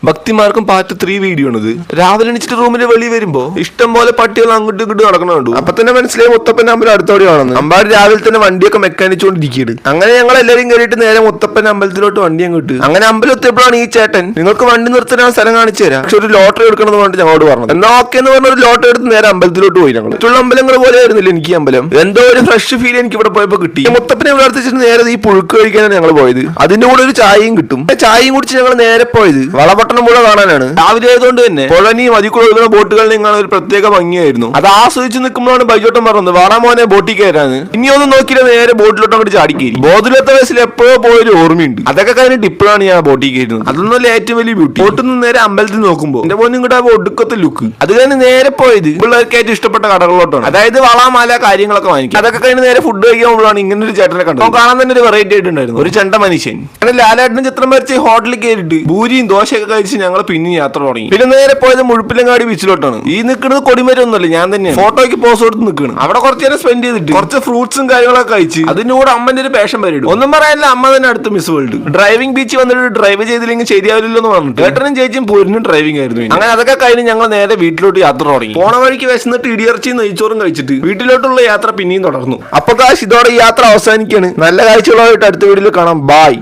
ഭക്തിമാർക്കും part 3 video ആണിത്. രാവിലെ എണീച്ചിട്ട് റൂമിന്റെ വെളി വരുമ്പോ ഇഷ്ടം പോലെ പട്ടികൾ അങ്ങോട്ടും ഇങ്ങോട്ടും നടക്കണുണ്ട്. അപ്പൊ തന്നെ മനസ്സിലായി മുത്തപ്പൻ അമ്പലം അടുത്തോടെയാണെന്ന്. അമ്പാട് രാവിലെ തന്നെ വണ്ടിയൊക്കെ മെക്കാനിച്ചുകൊണ്ടിരിക്കുകയാണ്. അങ്ങനെ ഞങ്ങൾ എല്ലാവരും കയറിയിട്ട് നേരെ മുത്തപ്പൻ അമ്പലത്തിലോട്ട് വണ്ടി അങ്ങോട്ട്. അങ്ങനെ അമ്പലം എത്തിയപ്പോഴാണ് ഈ ചേട്ടൻ നിങ്ങൾക്ക് വണ്ടി നിർത്താൻ സ്ഥലം കാണിച്ചു തരാം, പക്ഷെ ഒരു ലോട്ടറി എടുക്കണം എന്ന് പറഞ്ഞിട്ട് ഞങ്ങളോട് പറഞ്ഞു. എന്നാ ഓക്കെ എന്ന് പറഞ്ഞ ഒരു ലോട്ടറി എടുത്ത് നേരെ അമ്പലത്തിലോട്ട് പോയി. ഞങ്ങൾ മറ്റുള്ള അമ്പലങ്ങൾ പോലെ ആയിരുന്നില്ല എനിക്ക് അമ്പലം. എന്തോ ഒരു ഫ്രഷ് ഫീൽ എനിക്ക് ഇവിടെ പോയപ്പോ കിട്ടി. മുത്തപ്പനെ വളർത്തിച്ചിട്ട് നേരെ ഈ പുഴുക്ക് കഴിക്കാനാണ് ഞങ്ങൾ പോയത്. അതിന്റെ കൂടെ ഒരു ചായയും കിട്ടും. ചായയും കുടിച്ച് ഞങ്ങൾ നേരെ പോയത് വളപട്ടണം പുഴ കാണാനാണ്. രാവിലെ ആയതുകൊണ്ട് തന്നെ പുഴനിയും അതിക്കൂടെ ഒഴുകുന്ന ബോട്ടുകളിൽ ഒരു പ്രത്യേക ഭംഗിയായിരുന്നു. അത് ആസ്വദിച്ച് നിൽക്കുമ്പോഴാണ് ബൈജോട്ടൻ പറഞ്ഞത് വാടാ മോനെ ബോട്ടിൽ കയറാന്ന്. ഇനിയൊന്നും നോക്കിയില്ല നേരെ ബോട്ടിലോട്ട് അങ്ങോട്ട് ചാടിക്കേരി. ബോധമില്ലാത്ത വയസ്സിൽ എപ്പോഴോ പോയൊരു ഓർമ്മയുണ്ട്. അതൊക്കെ കഴിഞ്ഞിട്ട് ഇപ്പോഴാണ് ഞാൻ ബോട്ടിൽ കയറുന്നത്. അതൊന്നുമല്ല ഏറ്റവും വലിയ ബ്യൂട്ടി. ബോട്ടിൽ നിന്ന് നേരെ അമ്പലത്തിൽ നോക്കുമ്പോൾ എന്റെ പോലും ഇങ്ങോട്ട് ഒടുക്കത്തെ ലുക്ക്. അത് കഴിഞ്ഞ് നേരെ പോയത് പിള്ളേർക്ക് ഏറ്റവും ഇഷ്ടപ്പെട്ട കടകളിലോട്ടാണ്. അതായത് വളാമാല കാര്യങ്ങളൊക്കെ വാങ്ങിക്കും. അതൊക്കെ കഴിഞ്ഞ് നേരെ ഫുഡ് കഴിക്കുമ്പോഴാണ് ഇങ്ങനെ ഒരു ചേട്ടനെ കണ്ടത്. കാണാൻ തന്നെ ഒരു വെറൈറ്റി ആയിട്ടുണ്ടായിരുന്നു. ഒരു ചെണ്ട മനുഷ്യൻ. അങ്ങനെ ലാലേട്ടനും ചിത്രം വരച്ച് ഹോട്ടലിൽ കയറിയിട്ട് ഭൂരിയും ദോശയൊക്കെ കഴിച്ച് ഞങ്ങൾ പിന്നെ യാത്ര തുടങ്ങി. പിന്നെ നേരെ പോയത് മുഴുപ്പിലങ്ങാടി ബീച്ചിലോട്ടാണ്. ഈ നിൽക്കുന്നത് കൊടിമരം ഒന്നുമല്ല, ഞാൻ തന്നെയാണ് ഫോട്ടോയ്ക്ക് പോസ് കൊടുത്ത് നിൽക്കണം. അവിടെ കുറച്ച് നേരം സ്പെൻഡ് ചെയ്തിട്ട് കുറച്ച് ഫ്രൂട്ട്സും കാര്യങ്ങളൊക്കെ കഴിച്ച് അതിന്റെ കൂടെ അമ്മന്റെ ഒരു പേഷൻ പരിപാടി. ഒന്നും പറയാനില്ല, അമ്മ തന്നെ അടുത്ത് മിസ് വേൾഡ്. ഡ്രൈവിംഗ് ബീച്ച് വന്നിട്ട് ഡ്രൈവ് ചെയ്തില്ലെങ്കിൽ ശരിയാവില്ലല്ലോ എന്ന് പറഞ്ഞിട്ട് ഏട്ടനും ചേച്ചിയും പൂരിനും ഡ്രൈവിംഗ് ആയിരുന്നു. അങ്ങനെ അതൊക്കെ കഴിഞ്ഞ് ഞങ്ങൾ നേരെ വീട്ടിലോട്ട് യാത്ര തുടങ്ങി. പോണ വഴിക്ക് വിശന്നിട്ട് ഇടിയർച്ചയും നെയ്ച്ചോറും കഴിച്ചിട്ട് വീട്ടിലോട്ടുള്ള യാത്ര പിന്നെയും തുടർന്നു. അപ്പൊ കാശ് ഇതോടെ ഈ യാത്ര അവസാനിക്കാണ്. നല്ല കാഴ്ചകളായിട്ട് അടുത്ത വീഡിയോയിൽ കാണാം. ബൈ.